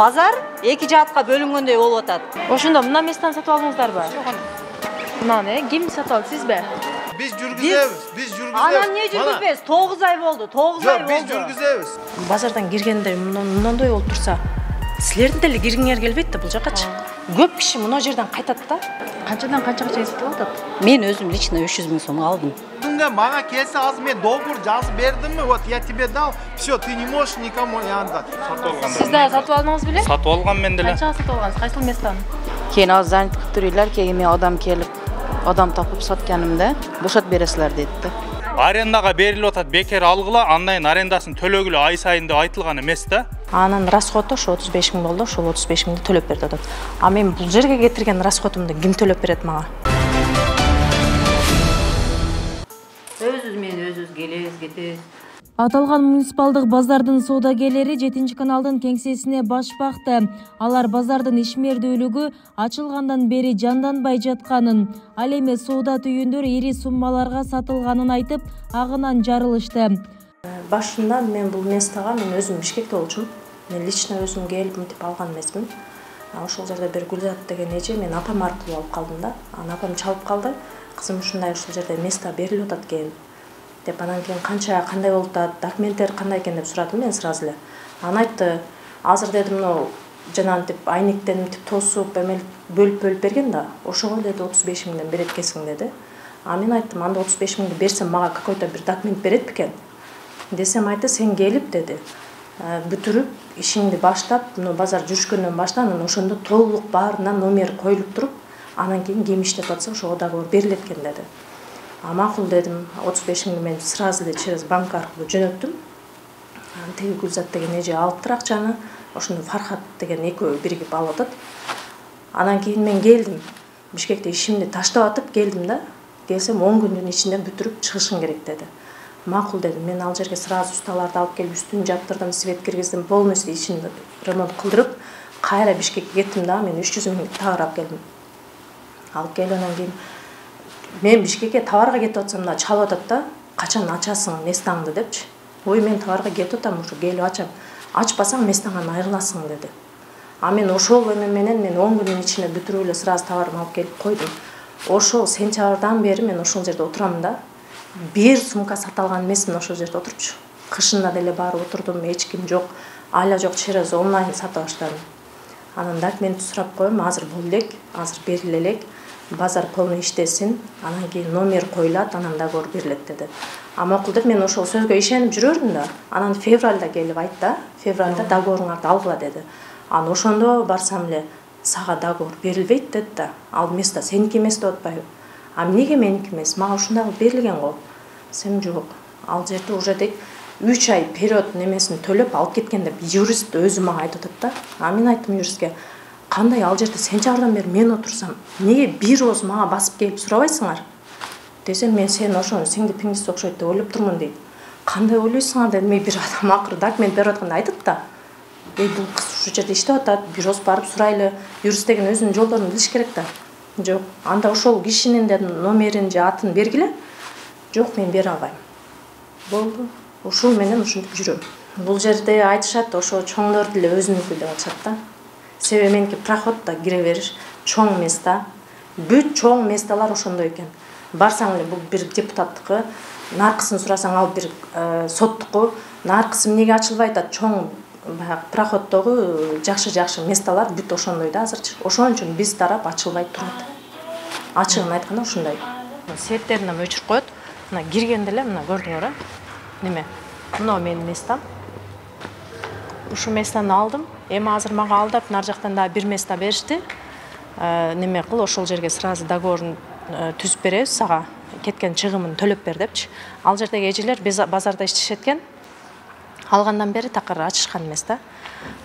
базар эки жаатка бөлүнгөндөй болуп атат. Ошондо мына месттен сатып алдыңыздарбы? Мынаны ким сатып алды, сизби? Biz жүргүзөбүз. Анан эмне жүргүзбөйбүз? 9 ай болду, 9 ай болду. Biz жүргүзөбүз. Базардан киргенде мындой болуп турса, силердин деле киргиңер келбейт да бул жакачы. Көп киши мына жерден кайтат да. Канчадан канчага чейин сатып атат? Мен өзүм лично 300 000 сом алдым. Мага келсе азыр мен договор жазып бердимми? Вот я тебе дал. Всё, ты не можешь никому андат. Сиз да сатып алдыңыз беле? Сатып алган мен деле. Канчага сатып алгансыз? Кайсыл месттен? Keyin az zanjit qilib turinglar, keyin men odam topib sotganimda bo'shatib berasizlar dedi. Арендаға берилип атат, бекер алгыла, андан арендасын төлөгүлө ай сайын деп айтылган эмес да. Анын расходу ошо 35 000 болду, ошол 35 000 төлөп берди атат. А мен бул жерге кетирген расходумду ким төлөп берет мага? Өзүбүз менен өзүбүз келебиз, кетебиз. Аталган муниципалдык базардын соодагерлери 7-каналдын кеңсесине баш бакты. Алар базардын ишмердүүлүгү ачылгандан бери жанданбай жатканын, ал эми соода түйүндөр ири суммаларга сатылганын айтып, агынан жарылышты. Башында мен бул местага мен өзүм Бишкекте болчумун. Мен лично өзүм келип мынтип алган эмесмин. Ошол жерде бир Гүлзат деген эже мен апам аркылуу алып калдым да. Анан апам чалып калды. Кызым ушундай ушул жерде место берилип атат экен деп, анан кийин канча кандай болуп атат, документтер кандай экен деп сурадым мен сразу эле. Анан айтты, азыр дедим, мына жанагынтип айниктен мынтип тосуп эмелип бөлүп берген да, ошого деди 35 000 берет экенсиң деди. А мен айттым, анда 35 000 берсем мага какой-то бир документ берет бекен? Десем айтты, сен келип деди, бүтүрүп ишиңди баштап, мына базар жүрүшкөндөн баштап, анан ошондо толук баарына номер коюлуп туруп, анан кийин ким иштеп атса ошого договор берилет экен деди. А макул дедим, 35 000 мен сразу эле через банк аркылуу жөнөттүм. Теги Гүлзат деген эже алыптыр акчаны, ошондо Фархат деген экөө биригип алып атат. Анан кийин мен келдим, Бишкекте ишимди таштап атып келдим да. Келсем 10 күндүн ичинде бүтүрүп чыгышың керек деди. Макул дедим, мен ал жерге сразу усталарды алып келип, үстүн жаптырдым, свет киргиздим, полностью ишимди ремонт кылдырып, кайра Бишкекке кеттим да, мен 300 000 товар алып келдим. Алып келгенден кийин мен Бишкекке товарга кетип атсам да чалып атат да, качан ачасың местаңды депчи. Ой, мен товарга кетип атам, ушу келип ачам. Ачпасаң местаңан айрыласың деди. А мен ошол эме менен мен 10 күндүн ичинде бүтүрүп эле сразу товарымды алып келип койдум. Ошол сентябрдан бери мен ошол жерде отурам да. Бир сумка саталган эмесмин ошол жерде отурупчу. Кышында деле барып отурдум, эч ким жок. Айла жок, через онлайн сата баштадым. Анан документ сурап коем, азыр болду элек, азыр бериле элек. Базар полный иштесин, анан кийин номер коюлат, анан договор берилет деди. А макул деп мен ошол сөзгө ишенип жүрөрмүн да. Анан февралда келип айтты, февралда договоруңарды алгыла деди. Анан ошондо барсам эле сага договор берилбейт деди да. Ал место сеники эмес деп атпайбы? А эмнеге меники эмес? Мага ушундай кылып берилген го. Сем жок. Ал жерде уже дейт 3 ай период немесин төлөп алып кеткен деп юрист өзү мага айтып атат да. А мен айттым юристке, кандай ал жерде сентябрдан бери мен отурсам, эмнеге бир оз мага басып келип сурабайсыңар? Десем, мен сен ошону сиңди-пиңдиси окшойт деп ойлоп турмун дейт. Кандай ойлойсуңар дедим, бир адам акыры документ берип атканда айтат да. Бул кыз ушул жерде иштеп атат, бир оз барып сурайлы, юрист деген өзүнүн жолдорун билиш керек да. Жок, анда ошол кишинин дедим номерин же атын бергиле. Жок, мен бере албайм. Болду. Ушул менен ушинтип жүрөм. Бул жерде айтышат, ошо чоңдор деле өзүнүкү деп атышат да. Себеби меники проход да кире бериш, чоң места. Бүт чоң месталар ошондой экен. Барсаң эле бул бир депутаттыкы, наркысын сурасаң ал бир соттуку, наркысы эмнеге ачылбай атат, чоң баягы проходдогу жакшы месталар бүт ошондой да азырчы. Ошон үчүн биз тарап ачылбай турат. Ачыгын айтканда ушундай. Светтерин өчүрүп коет. Мына киргенде эле мына көрдүңөр а? Неме? Мына менин местам. Ушу местаны алдым. Эми азыр мага алдап, нар жактан да бир место беришти. Неме кыл, ошол жерге сразу договорун түзүп беребиз сага. Кеткен чыгымын төлөп бер депчи. Ал жердеги эжелер базарда иштешет экен. Алгандан бери такыр ачышкан эмес да.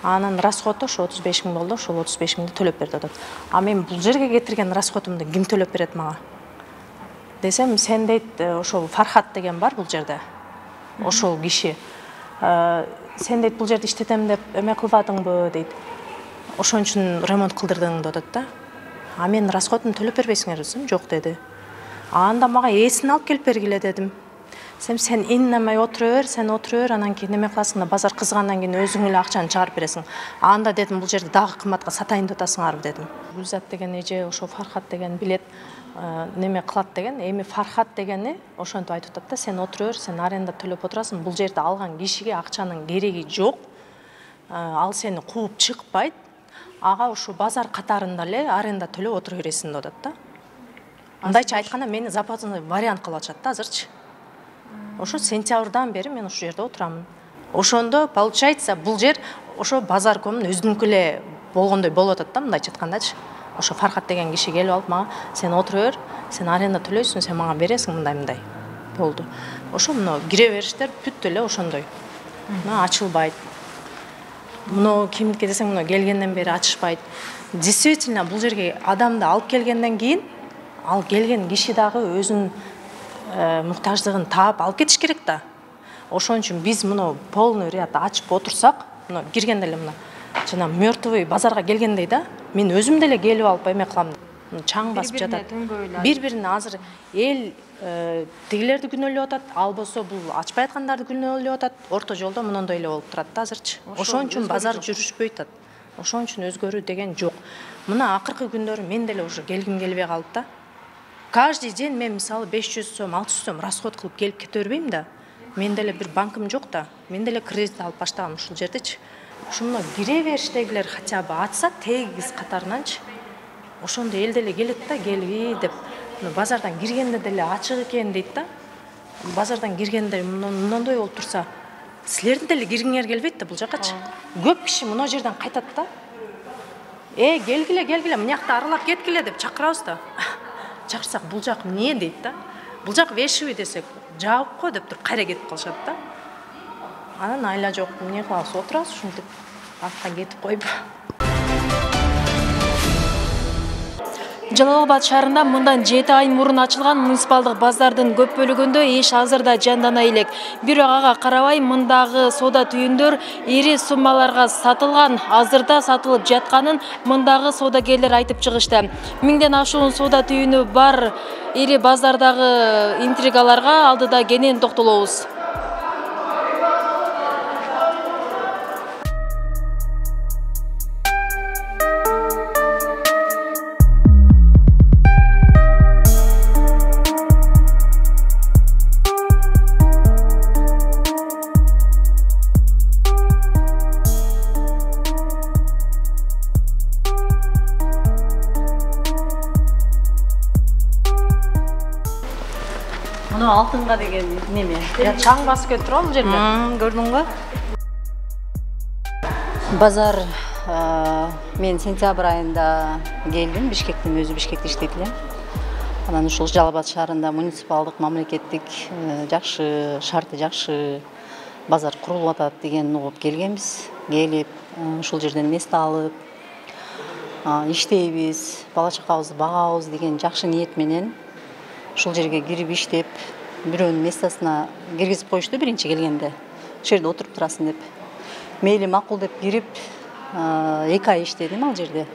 Анын расходу ошо 35 000 болду, ошол 35 000 төлөп берди атат. А мен бул жерге кетирген расходумду ким төлөп берет мага? Десем, сен дейт, ошол Фархат деген бар бул жерде. Ошол киши. Сен дейт бул жерде иштетем деп эме кылбадыңбы дейт. Ошон үчүн ремонт кылдырдың деп атат да. А мен расходумду төлөп бербейсиңер десем, жок деди. Анда мага эсин алып келип бергиле дедим. Сен иннемей отура бер, сен отура бер, анан кийин неме кыласың да базар кызгандан кийин өзүң эле акчаны чыгарып бересиң. Анда дедим, бул жерде дагы кымбатка сатайын деп атасыңарбы дедим. Гүлзат деген эже ошо Фархат деген билет неме кылат деген. Эми Фархат дегени ошентип айтып атат да, сен отура бер, сен аренда төлөп отурасың, бул жерде алган кишиге акчанын кереги жок. Ал сени кууп чыкпайт. Ага ушу базар катарында эле аренда төлөп отура бересиң деп атат да. Андайча айтканда мени запасный вариант кылып атышат да азырчы. Ошо сентябрдан бери мен ушул жерде отурамын. Ошондо получается бул жер ошо базар комун өзүнүкү эле болгондой болуп атат да, мындайча айткандачы. Ошо Фархат деген киши келип алып мага, сен отура бер, сен аренда төлөйсүң, сен мага бересиң мындай. Болду. Ошо мына кире бериштер бүт эле ошондой. Мына ачылбайт. Мына кимдики десең, мына келгенден бери ачышпайт. Действительно бул жерге адамды алып келгенден кийин ал келген киши дагы өзүнүн муктаждыгын таап алып кетиш керек да. Ошон үчүн биз мына полный ряд ачып отурсак, мына киргенде эле мына жана мертвый базарга келгендей да, мен өзүм деле келип алып эме кылам. Чаң басып жатат. Бири-бирине азыр эл тигилерди күнөөлөп атат, ал болсо бул ачпай аткандарды күнөөлөп атат. Орто жолдо монондой эле болуп турат да азырчы. Ошон үчүн базар жүрүшпөйт атат. Ошон үчүн өзгөрүү деген жок. Мына акыркы күндөрү мен деле уже келгим келбей калды да. Каждый день мен мисалы 500 сом, 600 сом расход кылып келип кете бербейм да. Мен деле бир банкым жок да. Мен деле кредит алып баштагам ушул жердечи. Ошондо кире бериштегилер хотя бы атса тегиз катарынанчы. Ошондо эл деле келет да, келби деп. Базардан киргенде деле ачык экен дейт да. Базардан киргенде мондой болуп турса, силердин деле киргиңер келбейт да бул жакачы. Көп киши мына жерден кайтат да. Келгиле, мынакта аралап кеткиле деп чакырабыз да. Чакырсак бул жак эмне дейт да. Бул жак вешивый десек, жаап кой деп туруп кайра кетип калышат да. Анан айла жок, эмне кылабыз, отурабыз ушинтип, арттан кетип койбу. Жалал Абад шаарында мындан 7 ай мурун ачылган муниципалдык базардын көп бөлүгүндө иш азырда жандана элек. Бирок ага карабай мындагы соода түйүндөр ири суммаларга сатылган, азырда сатылып жатканын мындагы соодагерлер айтып чыгышты. 1000ден ашуун соода түйүнү бар ири базардагы интригаларга алдыда кенен токтолобуз. Мына алтынга деген неме. Чаң басып кетип тур бул жерде. Көрдүңбү? Базар мен сентябрь айында келдим, Бишкектин өзү Бишкекте иштейт элем. Анан ушул Жалал Абад шаарында муниципалдык мамлекеттик жакшы, шарты жакшы базар курулуп атат деген угуп келгенбиз. Келип, ушул жерден место алып, иштейбиз, бала чакабызды багабыз деген жакшы ниет менен ушул жерге кирип иштеп, бирөөнүн местосуна киргизип коюшту биринчи келгенде. Ушул жерде отуруп турасың деп. Мейли макул деп кирип, 2 ай иштедим ал жерде.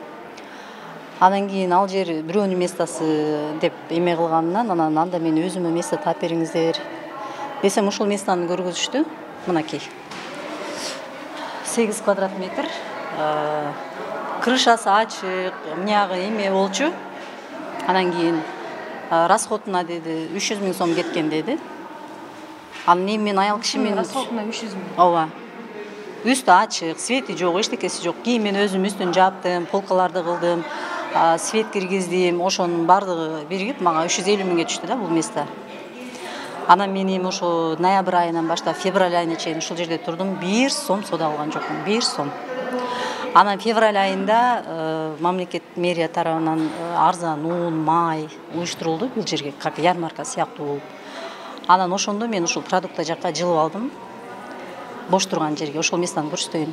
Андан кийин ал жер бирөөнүн местосы деп эме кылганынан, анан анда мен өзүмө место таап бериңиздер десем, ушул местоны көргөзүштү. Мынакей. 8 квадрат метр. Крышасы ачык, мынягы эме болчу. Анан кийин расходуна деди 300 000 сом кеткен деди. Анан мен аял кишимен Расходуна 300 000. Ооба. Үстү ачык, свети жок, эчтекеси жок. Кийин мен өзүм үстүн жаптым, полкаларды кылдым, свет киргиздим. Ошонун бардыгы биригип мага 350 000 түштү да бул место. Анан мен эми ошо ноябрь айынан баштап февраль айына чейин ушул жерде турдум. 1 сом соода алган жокмун, 1 сом. Анан февраль айында мамлекет мэрия тарабынан арзан ун, май уюштурулду бул жерге, как ярмарка сыяктуу болуп. Анан ошондо мен ушул продукта жакка жылып алдым. Бош турган жерге, ошол местаны көрсөтөйүн.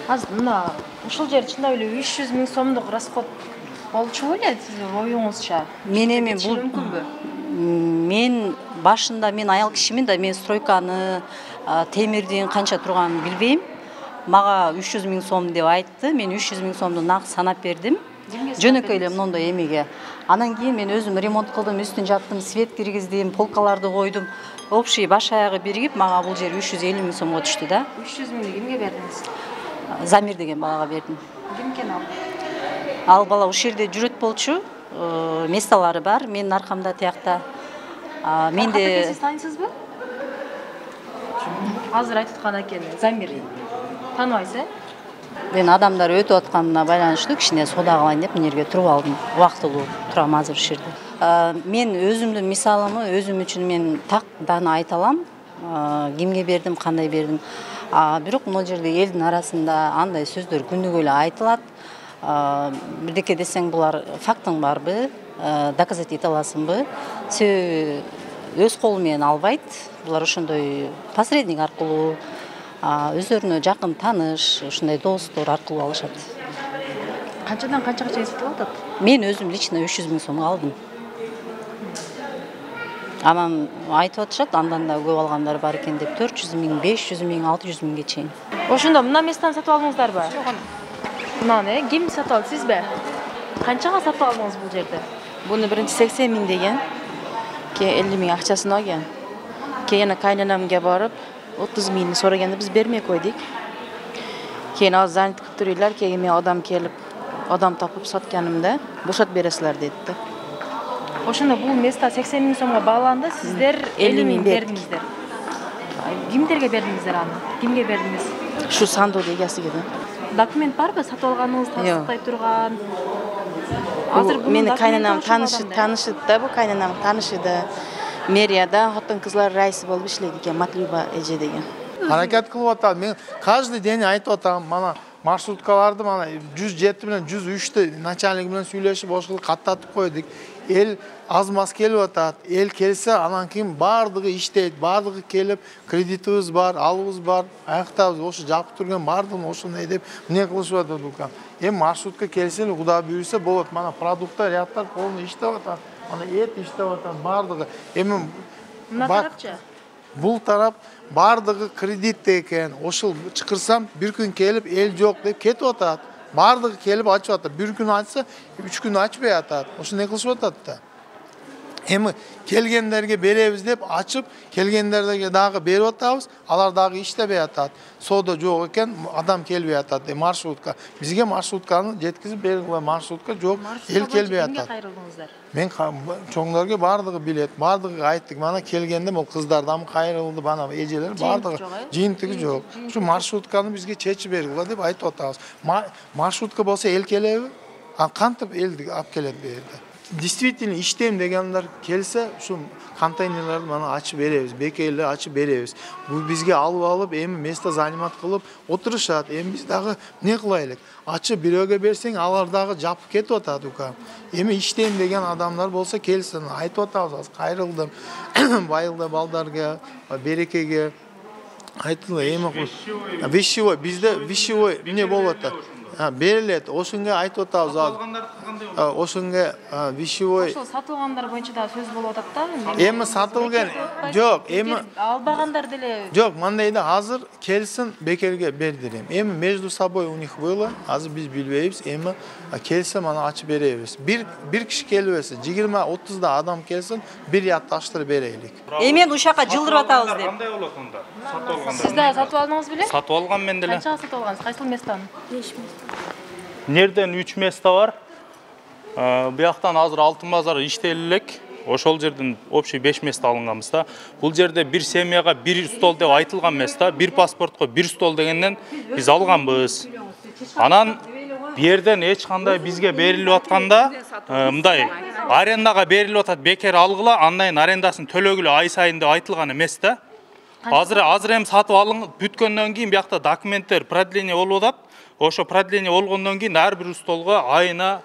Азыр мына ушул жер чындап эле 300 000 сомдук расход болчу эле сиздин оюңузча. Мен эми бул мен башында мен аял кишимин да, мен стройканы, темирдин канча турганын билбейм. Мага 300 000 сом деп айтты. Мен 300 000 сомду нак санап бердим. жөнөкөй эле мондой эмеге. Анан кийин мен өзүм ремонт кылдым, үстүн жаптым, свет киргиздим, полкаларды койдум. Общий баш аягы биригип мага бул жер 350 000 сомго түштү да. 300 миңди кимге бердиңиз? Замир деген балага бердим. Ким экен ал? Ал бала ушул жерде жүрөт болчу, месталары бар, менин аркамда тиякта. Менде Сиз таанысызбы? Азыр айтып аткан экен, Замир. Тааныбайсыз, мен адамдар өтүп атканына байланыштуу кичине соода кылайын деп мына жерге туруп алдым. Убактылуу турам азыр ушул жерде. Мен өзүмдүн мисалымы өзүм үчүн мен так даны айта алам. Кимге бердим, кандай бердим. Бирок могу жерде элдин арасында андай сөздөр күнүгө эле айтылат. Бирдеке десең булар фактың барбы, доказать эте аласыңбы? Себеби өз колу менен албайт. Булар ошондой посредник аркылуу, өздөрүнө жакын тааныш, ушундай достор аркылуу алышат. Канчадан канчага чейин сатылып атат? Мен өзүм лично 300 000 сомго алдым. Анан айтып атышат, андан да көп алгандар бар экен деп 400 000, 500 000, 600 000ге чейин. Ошондо мына местаны сатып алдыңыздарбы? Мынаны ким сатып алды, сизби? Канчага сатып алдыңыз бул жерде? Буну биринчи 80 000 деген, кийин 50 000 акчасын алган. Кийин кайнанамга барып 30 000 сураганда биз бермей койдук. Кийин азыр занят кылып туруйлар, кийин мен адам келип, адам тапып сатканымда бошот бересилер дедди. Ошондо бул место 80 000 сомго бааланды, сиздер 50 000 бердиңиздер. Кимдерге бердиңиздер аны? Кимге бердиңиз? Şu sandığı egesiga да. Документ барбы? Сатып алганыңызды тастыктай турган. Мени кайнанам таанышыды да, бул кайнанам таанышыды. Мэрияда Хотон кызлар райсы болуп иштейт экен, Матлюба эже деген. Харакет кылып атам. Мен каждый день айтып атам, мана маршруткаларды мана 107 менен 103тө начальник менен сүйлөшүп ошол каттатып койдук. Эл аз мас келип атат. Эл келсе анан кийин бардыгы иштейт, бардыгы келип, кредитибиз бар, алыбыз бар, аяктабыз, ошо жапып турган бардыгын ошондой деп эмне кылышып атат укам. Эми маршрутка келсе эле Кудай буйруса болот. Мана продукттар рядтар полный иштеп атат. Ана эт иштеп атат бардыгы. Эми мына тарапчы. Бул тарап бардыгы кредит экен. Ошол чакырсам бир күн келип эл жок деп кетип атат. Бардыгы келип ачып атат. Бир күн ачса, 3 күн ачпай атат. Ошо не кылышып атат да. Эми келгендерге беребиз деп ачып, келгендерге дагы берип атабыз. Алар дагы иштебей атат. Соода жок экен, адам келбей атат. Маршрутка. Бизге маршрутканы жеткизип бергиле, маршрутка жок, эл келбей атат. Мен чоңдорго бардыгы билет, бардыгы айттык. Мана келгенде бул кыздардан кайрылды, бана эжелер бардыгы жыйынтыгы жок. Ушу маршрутканы бизге чечип бергиле деп айтып атабыз. Маршрутка болсо эл келеби? Кантип элди алып келет бу жерде? Действительно иштейм дегендер келсе, ушу контейнерлерди мана ачып беребиз, бекейлер ачып беребиз. Бул бизге алып, эми место занимат кылып отурушат. Эми биз дагы не кылайлык? Ачып бирөөгө берсең, алар дагы жапып кетип атат ука. Эми иштейм деген адамдар болсо келсин, айтып атабыз, кайрылдым. Байылда балдарга, берекеге айтылды, эми вещевой, бизде вещевой эмне болуп атат? Берилет, ошонго айтып атабыз азыр. Ошонго вещевой. Ошол сатылгандар боюнча да сөз болуп атат да. Эми сатылган жок, эми албагандар деле. Жок, мындай да азыр келсин бекерге бердирем. Эми между собой у них было, азыр биз билбейбиз, эми келсе мана ачып беребиз. Бир киши келбесе, 20-30 да адам келсин, бир ят таштырып берейлик. Эми ушу жака жылдырып атабыз деп. Кандай болот онда? Сатып алгандар. Сиз да сатып алдыңыз беле? Сатып алган мен деле. Канчага сатып алгансыз? Кайсыл местаны? Нерден 3 место бар. Бияктан азыр Алтын базар иштелелек. Ошол жерден общий 5 место алынганбыз да. Бул жерде бир семьяга бир стол деп айтылган место, бир паспортко бир стол дегенден биз алганбыз. Анан бу жерден эч кандай бизге берилип атканда, мындай арендага берилип атат, бекер алгыла, андан арендасын төлөгүлө ай сайын деп айтылган эмес да. Азыр эми сатып алынып бүткөндөн кийин биякта документтер продление болуп атат. Ошо продление болгондон кийин ар бир столго айына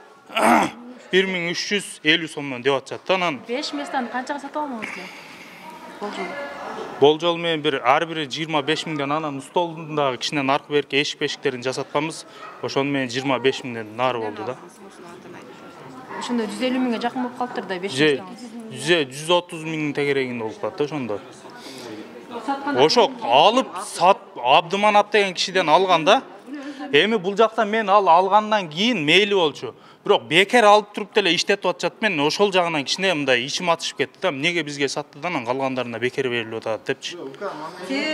1350 сомдон деп атышат. Анан 5 местаны канчага сатып алдыңыз беле? Болжол менен ар бири 25 000ден, анан столдун кичине наркы берке эшик-бешиктерин жасатканбыз. Ошону менен 25 000ден нары болду да. Ошондо 150 000ге жакын болуп калыптыр да 5 местаны. 130 000 тегерегинде болуп калат да ошондо. Ошо алып сат Абдыманап деген кишиден алганда, Эми бул жакта мен алгандан кийин мейли болчу. Бирок бекер алып туруп деле иштетип атышат. Мен ошол жагынан кичине мындай ичим атышып кетти да. Эмнеге бизге сатты да, анан калгандарына бекер берилип атат депчи.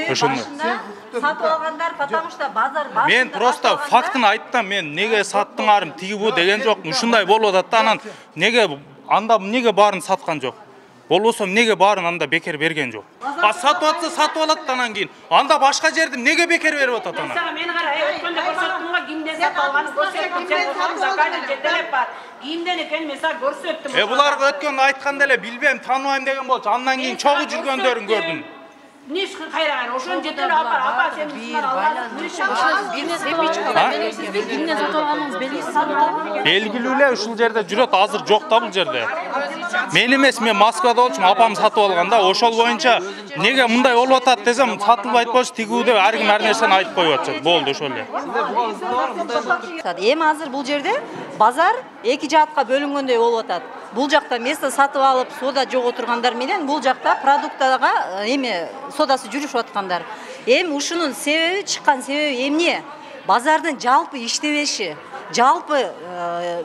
Ошону сатып алгандар, потому что базар башында. Мен просто фактын айттым. Мен неге саттыңарым тиги бу деген жок. Ушундай болуп атат да, анан неге баарын саткан жок. Болбосо неге баарын анда бекер берген жок. Сатып атса сатып алат да анан кийин. Анда башка жерди неге бекер берип атат анан? Сага мени кара, өткөндө көрсөттүм, кимден сатып алганын көрсөттүм. Сен болсоң заказы жетелеп бар. Кимден экенин мен сага көрсөттүм. Буларга өткөндө айткан деле билбейм, тааныбайм деген болчу. Андан кийин чогуу жүргөндөрүн көрдүм. Ниш кайраган, ошону жетелеп апа, сен үстүнөн алган. Белгилүү эле ушул жерде жүрөт, азыр жок да бул жерде. Мен эмес, мен Москвада болчумун, апам сатып алганда, ошол боюнча неге мындай болуп атат десем, сатылбайт болчу, тигүү деп ар ким ар нерсени айтып коюп атышат. Болду ошол эле. Эми азыр бул жерде базар эки жаатка бөлүнгөндөй болуп атат. Бул жакта место сатып алып, сода жок отургандар менен бул жакта продуктага эми содасы жүрүшүп аткандар. Эми ушунун себеби, чыккан себеби эмне? Базардын жалпы иштебеши, жалпы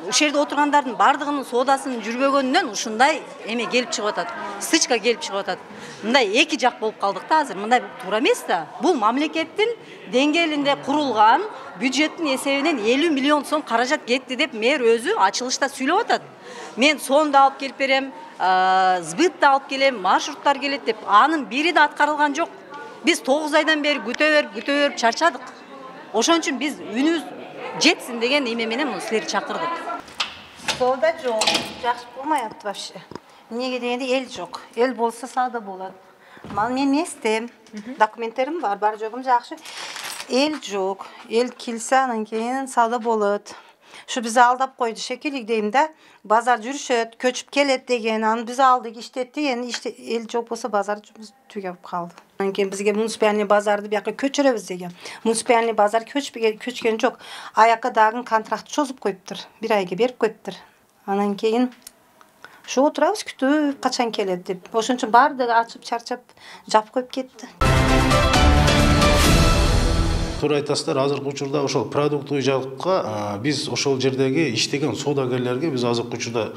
ушул жерде отургандардын бардыгынын содасынын жүрбөгөнүнөн ушундай эме келип чыгып атат. Стычка келип чыгып атат. Мындай эки жак болуп калдык да азыр. Мындай туура эмес да. Бул мамлекеттин деңгээлинде курулган бюджеттин эсебинен 50 миллион сом каражат кетти деп мэр өзү ачылышта сүйлөп атат. Мен сонду алып келип берем, сбытты алып келем, маршруттар келет деп, анын бири да аткарылган жок. Биз 9 айдан бери күтө берип чарчадык. Ошон үчүн биз үнүбүз жетсин деген эме менен силерди чакырдык. Соода жок, жакшы болмай атты вообще. Неге дегенде эл жок. Эл болсо саада болот. Мен эстем, документтерим бар, бар жогум жакшы. Эл жок. Эл келсе анан кийин саада болот. Şu bizi aldap koydu şekillik deyim de bazar жүрүшөт, köçüp келет деген, аны biz aldık, işlettik, yani işte el çok olsa bazar tügep kaldı. Andan keyin bizge munisipalniy bazardı buyakka köçürөбүз деген. Munisipalniy bazar köçkeni жок. Ayakka dagın kontrakt çözüp koyuptur. Bir ayga berip koyuptur. Andan keyin şu oturabız kütüp kaçan keledi dep. Oşun üçün bardygy açıp çarçap жап koyup ketти. Туура айтасыздар, азыркы учурда ошол продуктовый жагытка биз ошол жердеги иштеген соодагерлерге биз азыркы учурда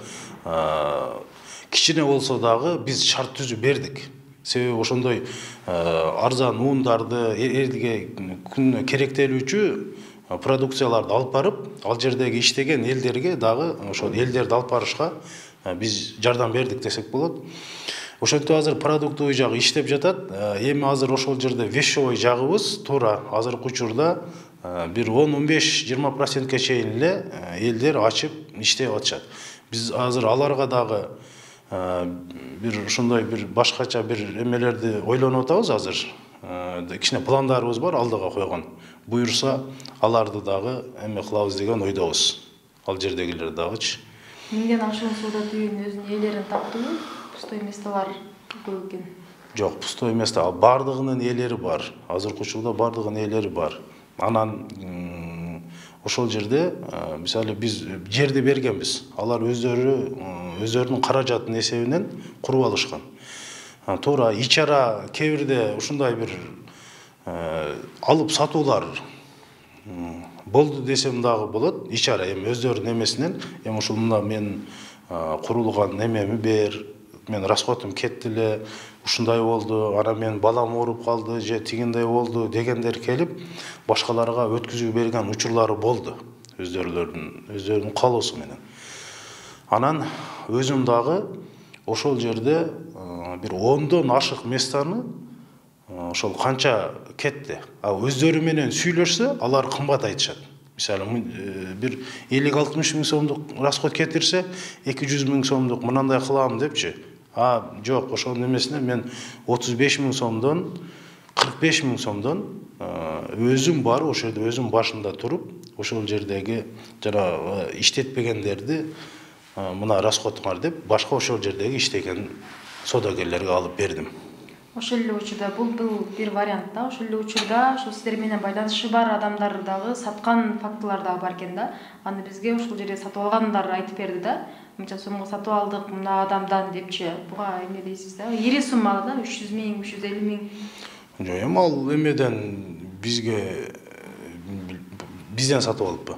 кичине болсо дагы биз шарт түзүп бердик. Себеби ошондой арзан ундарды элге күнүнө керектелүүчү продукцияларды алып барып, ал жердеги иштеген элдерге дагы ошол элдерди алып барышка биз жардам бердик десек болот. Ошентип азыр продуктовый жагы иштеп жатат. Эми азыр ошол жерде вещевой жагыбыз туура азыркы учурда бир 10-15-20%ке чейин эле элдер ачып иштеп атышат. Биз азыр аларга дагы бир ошондой бир башкача бир эмелерди ойлонуп атабыз азыр. Кичине пландарыбыз бар алдыга койгон. Буюрса аларды дагы эме кылабыз деген ойдобуз. Ал жердегилер дагычы. Менген ашуун соода түйүнүн өзүнүн ээлерин таптыбы? Пустой месталар көп экен. Жок, пустой место. Бардыгынын ээлери бар. Азыркы учурда бардыгынын ээлери бар. Анан ошол жерде мисалы биз жерди бергенбиз. Алар өздөрүнүн каражатынын эсебинен куруп алышкан. Туура ичара кээ бирде ушундай бир алып сатуулар болду десем дагы болот. Ичара эми өздөрүнүн эмесинен, эми ушул мына мен курулган эмеми бер, мен расходум кетти эле, ушундай болду, ана мен балам ооруп калды, же тигиндей болду дегендер келип, башкаларга өткүзүп берген учурлары болду. Өздөрүнүн каалоосу менен. Анан өзүм дагы ошол жерде бир 10дон ашык местаны ошол канча кетти. Өздөрү менен сүйлөшсө, алар кымбат айтышат. Мисалы бир 50-60 миң сомдук расход кетирсе, 200 миң сомдук мынандай кылам депчи. Жок, ошонун эмесине мен 35 миң сомдон 45 миң сомдон өзүм барып, ошол жерде өзүм башында туруп, ошол жердеги жана иштетпегендерди мына расходуңар деп, башка ошол жердеги иштеген соодагерлерге алып бердим. Ошол эле учурда бул бир вариант да. Ошол эле учурда ошол сиздер менен байланышы бар адамдар дагы саткан фактылар дагы бар экен да. Аны бизге ошол жерде сатып алгандар айтып берди да. Мынча сомго сатып алдык мына адамдан депчи. Буга эме дейсиз да? Ири сумма да, 300 миң, 350 миң. Жок, эми ал эмеден бизге бизден сатып алыппы.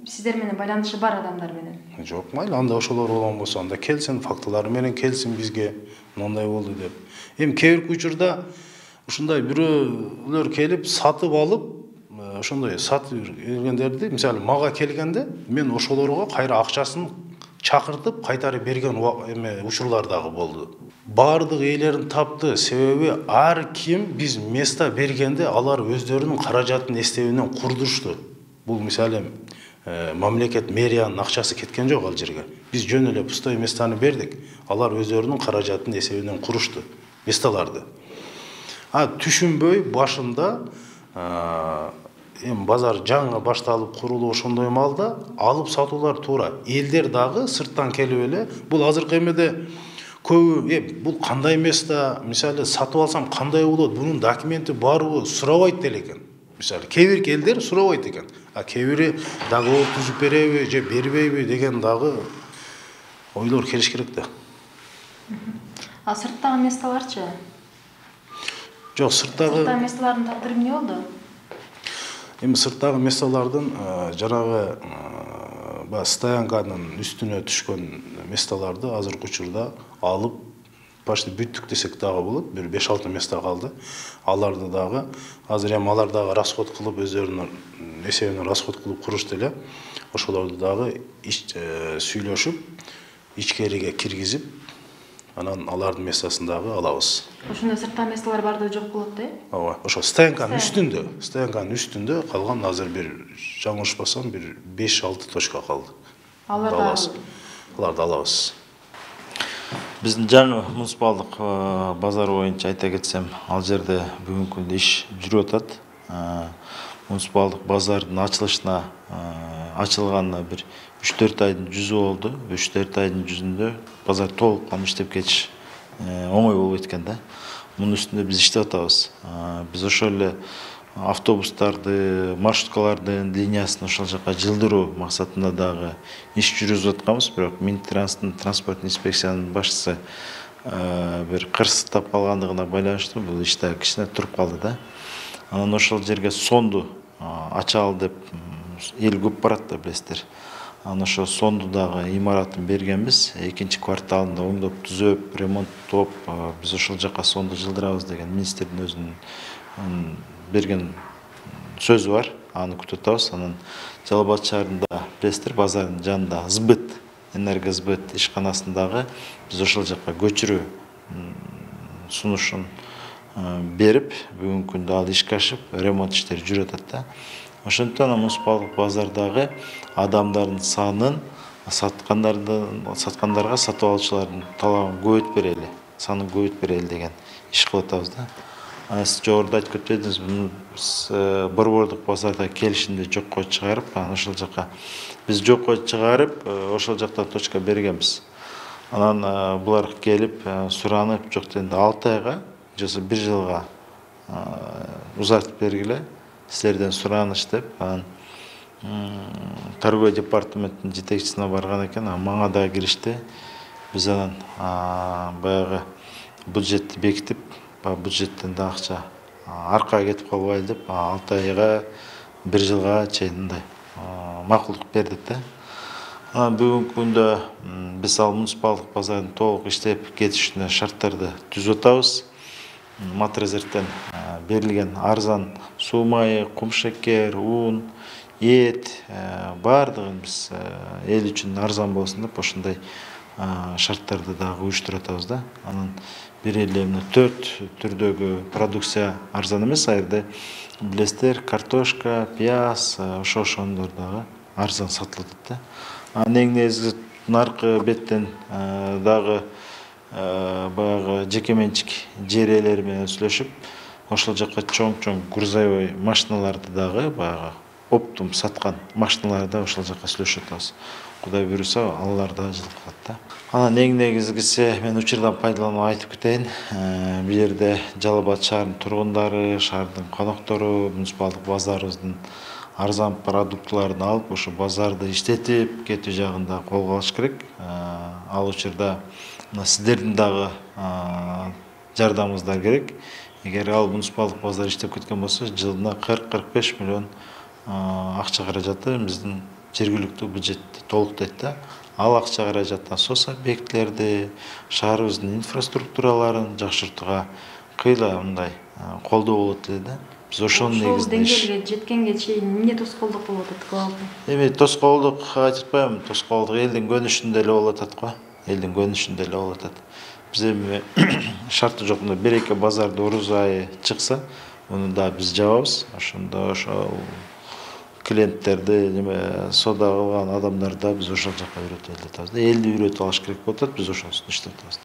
Сиздер менен байланышы бар адамдар менен? Жок, майли, анда ошолор болгон болсо, анда келсин, фактылары менен келсин бизге, мындай болду деп. Эми кээ бир учурда ушундай бирөөлөр келип сатып алып, ошондой сатып келгендерди, мисалы мага келгенде, мен ошолорго кайра акчасын чакыртып кайтарып берген учурлар дагы болду. Бардык ээлерин тапты, себеби ар ким биз место бергенде алар өздөрүнүн каражатын эстебинен курдушту. Бул мисалы мамлекет мэриянын акчасы кеткен жок ал жерге. Биз жөн эле пустой местаны бердик. Алар өздөрүнүн каражатын эсебинен курушту месталарды. Түшүнбөй башында базар жаңы башталып курулуп ошондой маалда алып сатуулар туура. Элдер дагы сырттан келип эле бул азыркы эмеде көбү бул кандай место, мисалы сатып алсам кандай болот, бунун документи барбы сурабайт экен. Мисалы кээ бир элдер сурабайт экен. Кээ бири договор түзүп береби же бербейби деген дагы ойлор келиш керек да. Сырттагы месталарчы? Жок, сырттагы месталардын тагдыры эмне болду? Эми сырттагы месталардын жанагы стоянканын үстүнө түшкөн месталарды азыркы учурда алып почти бүттүк десек дагы болот. Бир 5-6 место калды. Аларды дагы азыр эми алар дагы расход кылып өздөрүнүн эсебинен расход кылып курушты эле. Ошолорду дагы сүйлөшүп, ичкериге киргизип, анан алардын местосын дагы алабыз. Ошондой сырттагы месталар бардыгы жок болот да? Ооба, ошо стоянканын үстүндө калган азыр бир жаңылышпасам бир 5-6 точка калды. Аларды алабыз. Биздин жаңы муниципалдык базар боюнча айта кетсем, ал жерде бүгүнкү күндө иш жүрүп атат. Муниципалдык базардын ачылышына ачылганына бир 3-4 айдын жүзү болду. 3-4 айдын жүзүндө базар толук иштеп кетиш оңой болуп кеткен да. Мунун үстүндө биз иштеп атабыз. Биз ошол эле автобустарды, маршруткалардын линиясын ошол жака жылдыруу максатында дагы иш жүргүзүп атканбыз, бирок Минтранстын транспорт инспекциянын башчысы бир кырсыз тап калгандыгына байланыштуу бул иш дагы кичине туруп калды да. Анан ошол жерге сонду ачалы деп эл көп барат да, билесиздер. Анан ошо сонду дагы имаратын бергенбиз. Экинчи кварталында оңдоп түзөп, ремонттоп, биз ошол жака сонду жылдырабыз деген министрдин өзүнүн берген сөзү бар. Аны күтүп атабыз. Анан Жалал Абад шаарында билесиздер, базардын жанында Сбыт, Энергосбыт ишканасындагы биз ошол жака көчүрүү сунушун берип, бүгүнкү күндө ал ишке ашып, ремонт иштери жүрүп атат да. Ошондуктан муниципалдык базардагы адамдардын санын саткандарга сатып алуучулардын талабын көбөйтүп берели, санын көбөйтүп берели деген иш кылып атабыз да. Сиз жогоруда айтып кетип едиңиз, биз борбордук базарда келишимди жокко чыгарып, ошол жака биз жокко чыгарып, ошол жакта точка бергенбиз. Анан булар келип, суранып, жок дегенде 6 айга же 1 жылга узартып бергиле, силерден сураныш деп, анан торговый департаменттин жетекчисине барган экен, мага да киришти. Биз анан баягы бюджетти бекитип, бюджеттен да акча аркага кетип калбайлы деп 6 айга 1 жылга чейин макулдук бердик да. Анан бүгүнкү күндө биз ал муниципалдык базардын толук иштеп кетишине шарттарды түзүп атабыз. Матрезерден берилген арзан суу майы, кум шекер, ун, эт бардыгын биз эл үчүн арзан болсун деп ошондой шарттарды дагы уюштуруп атабыз да. Анан бир эле 4 түрдөгү продукция арзан эмес, а жерде билесиздер, картошка, пияз, ошондор дагы арзан сатылып атат да. Эң негизи наркы беттен дагы баягы жекеменчик жер ээлери менен сүйлөшүп, ошол жака чоң-чоң грузовой машиналарды дагы баягы оптум саткан машиналарды ошол жака сүйлөшүп атабыз. Кудай буйруса, алар да жылып калат да. Анан эң негизгиси, мен учурдан пайдаланып айтып кетейин. Бул жерде Жалал Абад шаарынын тургундары, шаардын коноктору, муниципалдык базарыбыздын арзан продуктыларын алып, ошо базарды иштетип кетүү жагында колго алыш керек. Ал учурда сиздердин дагы жардамыңыздар керек. Эгер ал муниципалдык базар иштеп кеткен болсо, жылына 40-45 миллион акча каражаты биздин жергиликтүү бюджетти толуктайт да. Ал акча каражаттан соц объектилерди, шаарыбыздын инфраструктураларын жакшыртууга кыйла мындай колдоо болот эле да. Биз ошонун негизинде деңгээлге жеткенге чейин эмне тоскоолдук болуп атат көбү? Эми тоскоолдук айтып атпайбы, тоскоолдук элдин көнүшүндө эле болуп атат го. Элдин көнүшүндө эле болуп атат. Биз эми шарты жок мындай бир эки базарда уруз айы чыкса, муну да биз жабабыз. Ошондо ошол клиенттерди неме соода кылган адамдарды биз ошол жака үйрөтөлүп атабыз. Элди үйрөтүп алыш керек болуп атат, биз ошонун үстүндө иштеп атабыз.